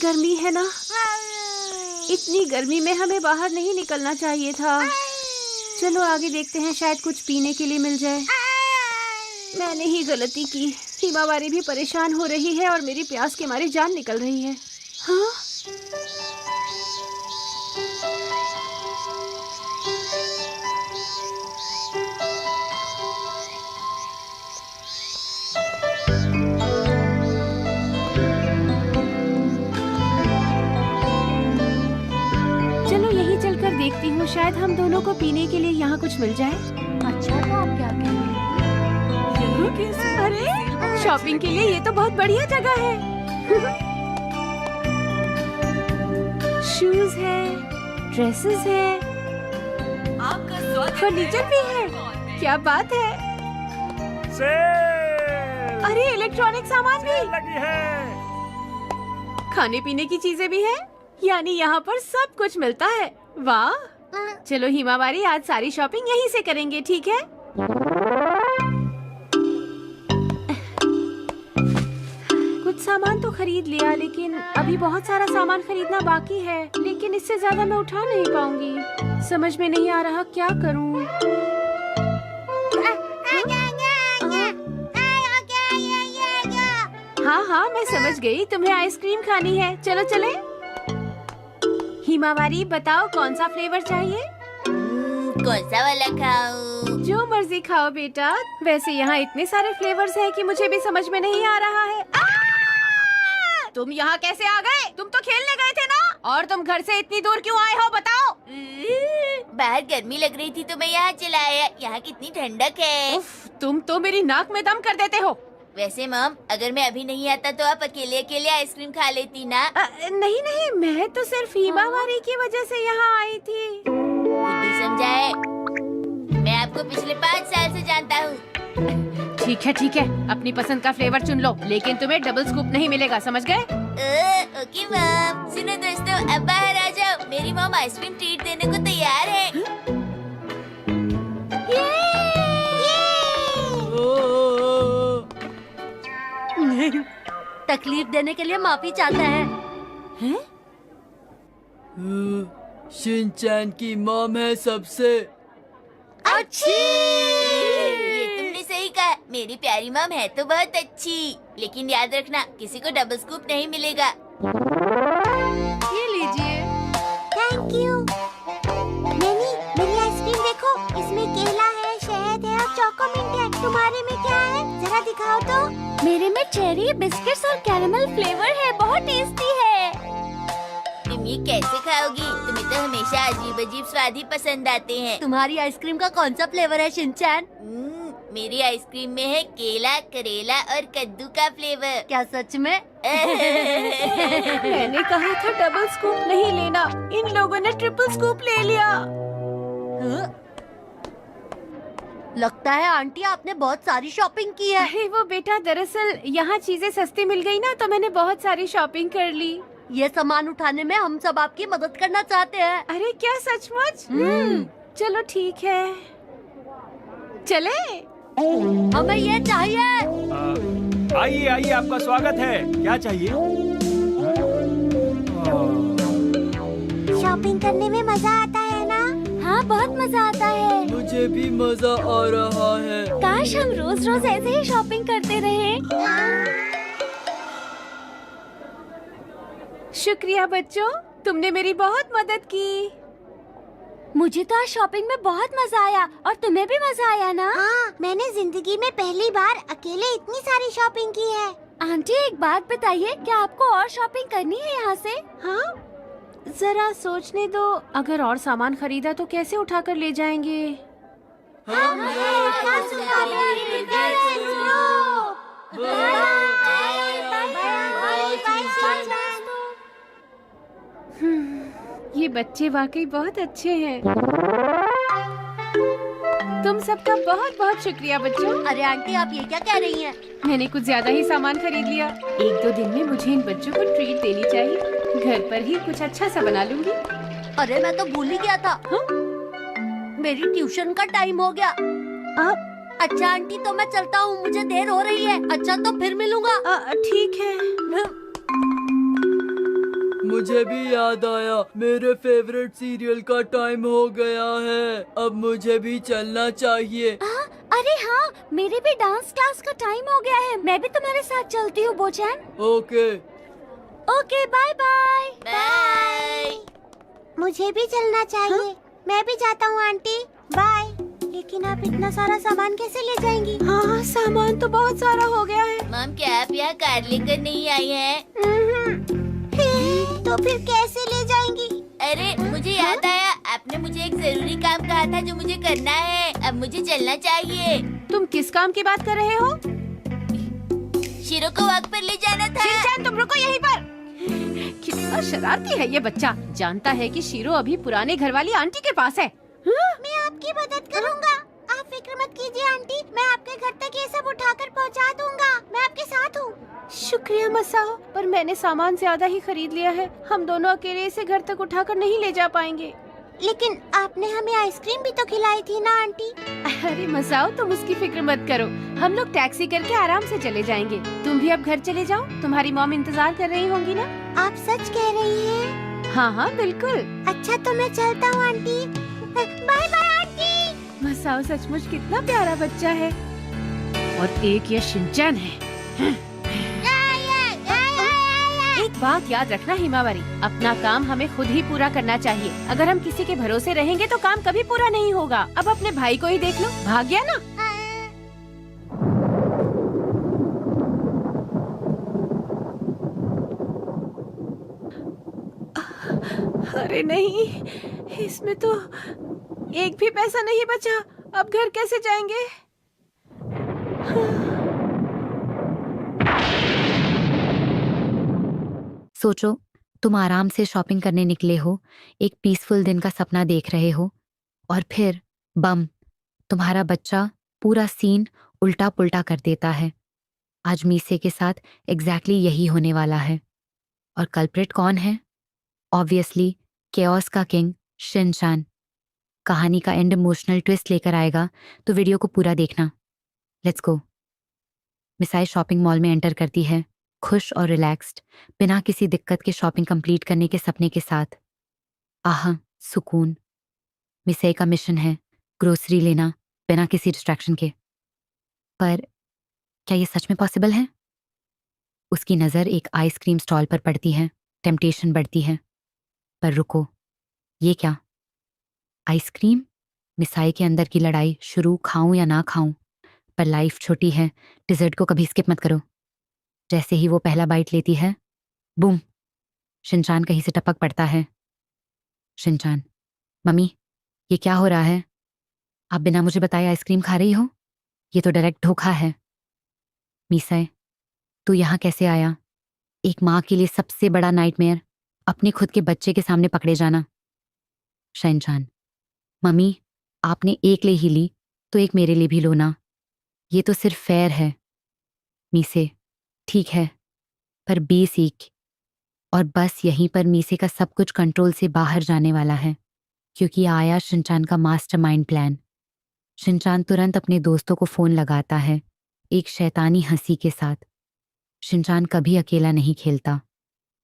गर्मी है ना, इतनी गर्मी में हमें बाहर नहीं निकलना चाहिए था। चलो आगे देखते हैं, शायद कुछ पीने के लिए मिल जाए। मैंने ही गलती की। हिमावारी भी परेशान हो रही है और मेरी प्यास के मारे जान निकल रही है। हाँ? चलो यहीं चलकर देखती हूँ, शायद हम दोनों को पीने के लिए यहाँ कुछ मिल जाए। अच्छा, तो आप क्या कह रहे हैं? अरे शॉपिंग के लिए ये तो बहुत बढ़िया जगह है। शूज है, ड्रेसेस है, फर्नीचर भी है। क्या बात है। अरे इलेक्ट्रॉनिक सामान भी लगी है। खाने पीने की चीजें भी है, यानी यहाँ पर सब कुछ मिलता है। वाह, चलो हिमावारी, आज सारी शॉपिंग यहीं से करेंगे, ठीक है? कुछ सामान तो खरीद लिया, लेकिन अभी बहुत सारा सामान खरीदना बाकी है। लेकिन इससे ज्यादा मैं उठा नहीं पाऊंगी। समझ में नहीं आ रहा क्या करूं। हाँ हाँ, मैं समझ गई, तुम्हें आइसक्रीम खानी है। चलो चले। हिमावारी बताओ, कौन सा फ्लेवर चाहिए? कौन सा वाला खाऊं? जो मर्जी खाओ बेटा। वैसे यहाँ इतने सारे फ्लेवर्स हैं कि मुझे भी समझ में नहीं आ रहा है। तुम यहाँ कैसे आ गए? तुम तो खेलने गए थे ना? और तुम घर से इतनी दूर क्यों आए हो, बताओ? बाहर गर्मी लग रही थी तो मैं यहाँ चला आया। यहाँ कितनी ठंडक है। उफ, तुम तो मेरी नाक में दम कर देते हो। वैसे मॉम, अगर मैं अभी नहीं आता तो आप अकेले अकेले आइसक्रीम खा लेती ना। नहीं नहीं, मैं तो सिर्फ हिमावारी की वजह से यहाँ आई थी। बुद्धू समझाए। मैं आपको पिछले 5 साल से जानता हूँ। ठीक है, अपनी पसंद का फ्लेवर चुन लो, लेकिन तुम्हें डबल स्कूप नहीं मिलेगा, समझ गए? Okay mom. सुनो दोस्तों, अब बाहर आ जाओ। मेरी मॉम आइसक्रीम ट्रीट देने को तैयार है। तकलीफ देने के लिए माफी चाहता है। शिनचैन की मॉम है सबसे अच्छी। ये तुमने सही कहा, मेरी प्यारी मॉम है तो बहुत अच्छी, लेकिन याद रखना किसी को डबल स्कूप नहीं मिलेगा। ये लीजिए। Thank you. नैनी, मेरी आइसक्रीम देखो, इसमें केला है, शहद है और चोकोमिंट है। तुम्हारे में क्या है, जरा दिखाओ तो। मेरे में चेरी, बिस्किट्स और कैरेमल फ्लेवर है, बहुत टेस्टी है। तुम ये कैसे खाओगी? तुम्हें तो हमेशा अजीब अजीब स्वाद ही पसंद आते हैं। तुम्हारी आइसक्रीम का कौन सा फ्लेवर है शिनचैन? मेरी आइसक्रीम में है केला, करेला और कद्दू का फ्लेवर। क्या सच में? मैंने कहा था डबल स्कूप नहीं लेना, इन लोगों ने ट्रिपल स्कूप ले लिया। लगता है आंटी आपने बहुत सारी शॉपिंग की है। अरे वो बेटा, दरअसल यहाँ चीजें सस्ती मिल गई ना, तो मैंने बहुत सारी शॉपिंग कर ली। ये सामान उठाने में हम सब आपकी मदद करना चाहते हैं। अरे क्या, सचमुच? चलो ठीक है, चले। हमें ये चाहिए। आइए आइए, आपका स्वागत है। क्या चाहिए? शॉपिंग करने में मजा आता है ना? हाँ, बहुत मजा आता है। मुझे भी मजा आ रहा है। काश हम रोज रोज ऐसे ही शॉपिंग करते रहे। शुक्रिया बच्चों, तुमने मेरी बहुत मदद की। मुझे तो आज शॉपिंग में बहुत मजा आया, और तुम्हें भी मजा आया ना? हाँ, मैंने जिंदगी में पहली बार अकेले इतनी सारी शॉपिंग की है। आंटी एक बात बताइए, क्या आपको और शॉपिंग करनी है यहाँ से? हाँ, जरा सोचने दो। अगर और सामान खरीदा तो कैसे उठाकर ले जाएंगे? ये बच्चे वाकई बहुत अच्छे हैं। तुम सबका बहुत बहुत शुक्रिया बच्चों। अरे आंटी, आप ये क्या कह रही हैं? मैंने कुछ ज्यादा ही सामान खरीद लिया। 1-2 दिन में मुझे इन बच्चों को ट्रीट देनी चाहिए। घर पर ही कुछ अच्छा सा बना लूंगी। अरे मैं तो भूल ही गया था। मेरी ट्यूशन का टाइम हो गया। अच्छा आंटी, तो मैं चलता हूँ, मुझे देर हो रही है। अच्छा, तो फिर मिलूंगा। ठीक है। मुझे भी याद आया, मेरे फेवरेट सीरियल का टाइम हो गया है। अब मुझे भी चलना चाहिए। अरे हाँ, मेरे भी डांस क्लास का टाइम हो गया है। मैं भी तुम्हारे साथ चलती हूँ बोचैन। Okay. Okay, bye bye. Bye. मुझे भी चलना चाहिए। मैं भी जाता हूँ आंटी, बाय। लेकिन आप इतना सारा सामान कैसे ले जाएंगी? हाँ, सामान तो बहुत सारा हो गया है। मॉम, क्या आप यहाँ कार लेकर नहीं आई हैं? तो फिर कैसे ले जाएंगी? अरे मुझे याद आया, आपने मुझे एक जरूरी काम कहा था जो मुझे करना है। अब मुझे चलना चाहिए। तुम किस काम की बात कर रहे हो? शीरो को वॉक पर ले जाना था। शिनचैन, तुम रुको यहीं पर। कितना शरारती है ये बच्चा। जानता है कि शीरो अभी पुराने घर वाली आंटी के पास है। मैं आपकी मदद करूँगा। आप फिक्र मत कीजिए आंटी, मैं आपके घर तक ये सब उठाकर पहुँचा दूँगा। मैं आपके साथ हूँ। शुक्रिया मसाओ, पर मैंने सामान ज्यादा ही खरीद लिया है। हम दोनों अकेले इसे घर तक उठाकर नहीं ले जा पाएंगे। लेकिन आपने हमें आइसक्रीम भी तो खिलाई थी ना आंटी। अरे मसाओ, तुम उसकी फिक्र मत करो। हम लोग टैक्सी करके आराम से चले जाएंगे। तुम भी अब घर चले जाओ, तुम्हारी मॉम इंतजार कर रही होंगी ना? आप सच कह रही हैं? हाँ हाँ बिल्कुल। अच्छा तो मैं चलता हूँ aunty. Bye bye aunty. Masao सचमुच कितना प्यारा बच्चा है। और एक ये शिनचैन है। एक बात याद रखना हिमावरी, अपना काम हमें खुद ही पूरा करना चाहिए। अगर हम किसी के भरोसे रहेंगे तो काम कभी पूरा नहीं होगा। अब अपने भाई को ही देख लो, भाग गया ना। अरे नहीं, इसमें तो एक भी पैसा नहीं बचा। अब घर कैसे जाएंगे? सोचो, तुम आराम से शॉपिंग करने निकले हो, एक पीसफुल दिन का सपना देख रहे हो, और फिर बम, तुम्हारा बच्चा पूरा सीन उल्टा पुल्टा कर देता है। आज मीसे के साथ एग्जैक्टली यही होने वाला है। और कल्प्रिट कौन है? ऑब्वियसली केओस का किंग शिनचैन। कहानी का एंड इमोशनल ट्विस्ट लेकर आएगा, तो वीडियो को पूरा देखना। Let's go. मिसाई शॉपिंग मॉल में एंटर करती है, खुश और रिलैक्स्ड, बिना किसी दिक्कत के शॉपिंग कंप्लीट करने के सपने के साथ। आहा, सुकून। मिसाई का मिशन है ग्रोसरी लेना बिना किसी डिस्ट्रैक्शन के। पर क्या ये सच में पॉसिबल है? उसकी नज़र एक आइसक्रीम स्टॉल पर पड़ती है। टेम्पटेशन बढ़ती है, पर रुको, ये क्या? आइसक्रीम? मिसाई के अंदर की लड़ाई शुरू, खाऊं या ना खाऊं। पर लाइफ छोटी है, डिजर्ट को कभी स्किप मत करो। जैसे ही वो पहला बाइट लेती है, बूम, शिनचैन कहीं से टपक पड़ता है। शिनचैन, मम्मी, ये क्या हो रहा है? आप बिना मुझे बताए आइसक्रीम खा रही हो? ये तो डायरेक्ट धोखा है। मीसाई, तू यहाँ कैसे आया? एक माँ के लिए सबसे बड़ा नाइटमेयर, अपने खुद के बच्चे के सामने पकड़े जाना। शिनचैन, मम्मी, आपने एक ले ही ली तो एक मेरे लिए भी लो ना। ये तो सिर्फ फेयर है। मीसे, ठीक है, पर बी सीख। और बस यहीं पर मीसे का सब कुछ कंट्रोल से बाहर जाने वाला है, क्योंकि आया शिनचैन का मास्टरमाइंड प्लान। शिनचैन तुरंत अपने दोस्तों को फोन लगाता है, एक शैतानी हंसी के साथ। शिनचैन कभी अकेला नहीं खेलता।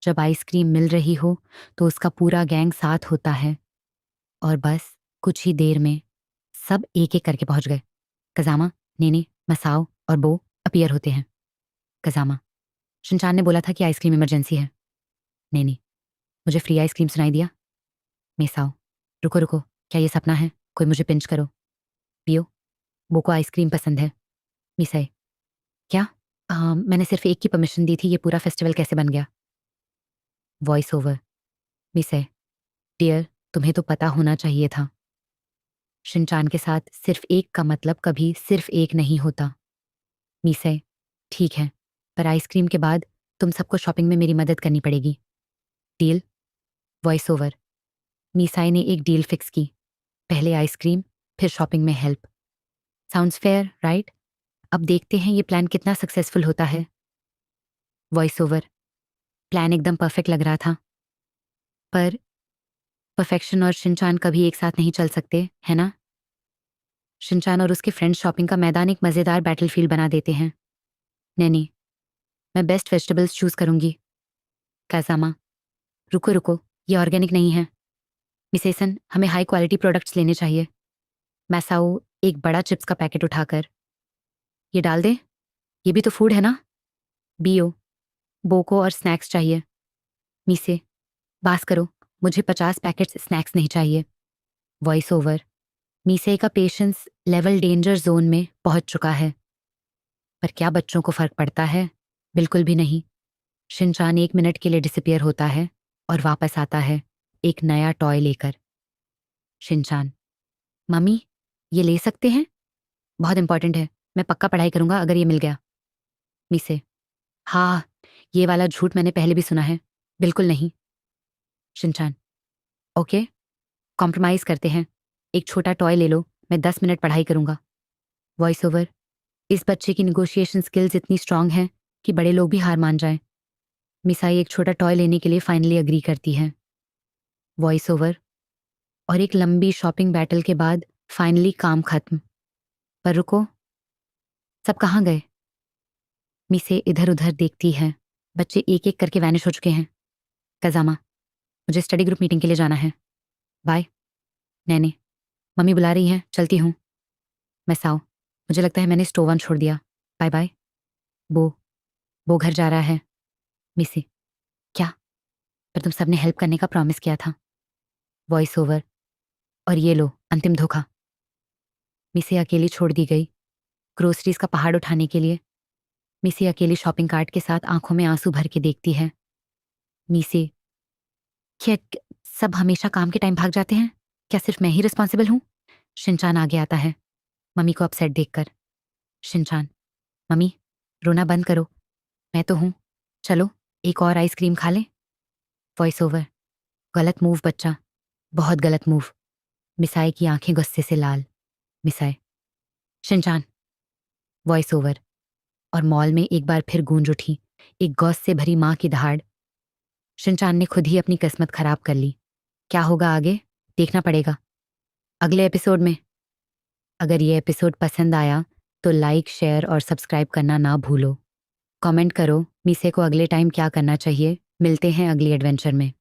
जब आइसक्रीम मिल रही हो तो उसका पूरा गैंग साथ होता है। और बस कुछ ही देर में सब एक एक करके पहुंच गए। कजामा, नेने, मसाओ और बो अपीयर होते हैं। कजामा, शिनचैन ने बोला था कि आइसक्रीम इमरजेंसी है। नेने, मुझे फ्री आइसक्रीम सुनाई दिया। मेसाओ, रुको रुको, क्या ये सपना है? कोई मुझे पिंच करो। पियो, बो को आइसक्रीम पसंद है। मिसाई, क्या? मैंने सिर्फ एक की परमिशन दी थी, ये पूरा फेस्टिवल कैसे बन गया? Voice over. मिसाई, डियर, तुम्हें तो पता होना चाहिए था। शिनचैन के साथ सिर्फ एक का मतलब कभी सिर्फ एक नहीं होता। मीसाई, ठीक है, पर आइसक्रीम के बाद तुम सबको शॉपिंग में मेरी मदद करनी पड़ेगी। डील? Voice over. मीसाई ने एक डील फिक्स की, पहले आइसक्रीम फिर शॉपिंग में हेल्प। Sounds fair, right? अब देखते हैं ये प्लान कितना सक्सेसफुल होता है। Voice over. प्लान एकदम परफेक्ट लग रहा था, पर परफेक्शन और शिनचैन कभी एक साथ नहीं चल सकते, है ना? शिनचैन और उसके फ्रेंड्स शॉपिंग का मैदान एक मज़ेदार बैटलफील्ड बना देते हैं। नहीं, मैं बेस्ट वेजिटेबल्स चूज करूंगी। काजामा, रुको रुको, ये ऑर्गेनिक नहीं है। मिसेसन, हमें हाई क्वालिटी प्रोडक्ट्स लेने चाहिए। मैसाओ एक बड़ा चिप्स का पैकेट उठाकर, ये डाल दे, ये भी तो फूड है ना। बीओ, बोको और स्नैक्स चाहिए। मीसे, बास करो, मुझे 50 पैकेट्स स्नैक्स नहीं चाहिए। वॉइस ओवर, मीसे का पेशेंस लेवल डेंजर जोन में पहुंच चुका है। पर क्या बच्चों को फर्क पड़ता है? बिल्कुल भी नहीं। शिनचान 1 मिनट के लिए डिसअपियर होता है और वापस आता है एक नया टॉय लेकर। शिनचान, मम्मी, ये ले सकते हैं? बहुत इंपॉर्टेंट है, मैं पक्का पढ़ाई करूंगा अगर ये मिल गया। मीसे, हाँ, ये वाला झूठ मैंने पहले भी सुना है। बिल्कुल नहीं। शिनचान, ओके, कॉम्प्रोमाइज करते हैं, एक छोटा टॉय ले लो, मैं 10 मिनट पढ़ाई करूंगा। वॉइस ओवर, इस बच्चे की निगोशिएशन स्किल्स इतनी स्ट्रांग हैं कि बड़े लोग भी हार मान जाएं। मिसाई एक छोटा टॉय लेने के लिए फाइनली अग्री करती है। वॉइस ओवर, और एक लंबी शॉपिंग बैटल के बाद फाइनली काम खत्म। पर रुको, सब कहाँ गए? मिसे इधर उधर देखती है। बच्चे एक एक करके वैनिश हो चुके हैं। कजामा, मुझे स्टडी ग्रुप मीटिंग के लिए जाना है। बाय। नैने, मम्मी बुला रही हैं, चलती हूँ। मैसाओ, मुझे लगता है मैंने स्टोव ऑन छोड़ दिया। Bye bye. वो घर जा रहा है। मिसी, क्या? पर तुम सबने हेल्प करने का प्रॉमिस किया था। वॉइस ओवर, और ये लो अंतिम धोखा। मिसी अकेली छोड़ दी गई ग्रोसरीज का पहाड़ उठाने के लिए। मिसी अकेली शॉपिंग कार्ट के साथ आंखों में आंसू भर के देखती है। मिसी, क्या सब हमेशा काम के टाइम भाग जाते हैं? क्या सिर्फ मैं ही रिस्पॉन्सिबल हूँ? शिनचान आगे आता है, मम्मी को अपसेट देखकर। शिनचान, मम्मी, रोना बंद करो, मैं तो हूँ, चलो एक और आइसक्रीम खा लें। वॉइस ओवर, गलत मूव बच्चा, बहुत गलत मूव। मिसाई की आंखें गुस्से से लाल। मिसाई, शिनचान। वॉइस ओवर, और मॉल में एक बार फिर गूंज उठी एक गौस से भरी माँ की दहाड़। शिनचान ने खुद ही अपनी किस्मत खराब कर ली। क्या होगा आगे, देखना पड़ेगा अगले एपिसोड में। अगर ये एपिसोड पसंद आया तो लाइक, शेयर और सब्सक्राइब करना ना भूलो। कमेंट करो मीसे को अगले टाइम क्या करना चाहिए। मिलते हैं अगली एडवेंचर में।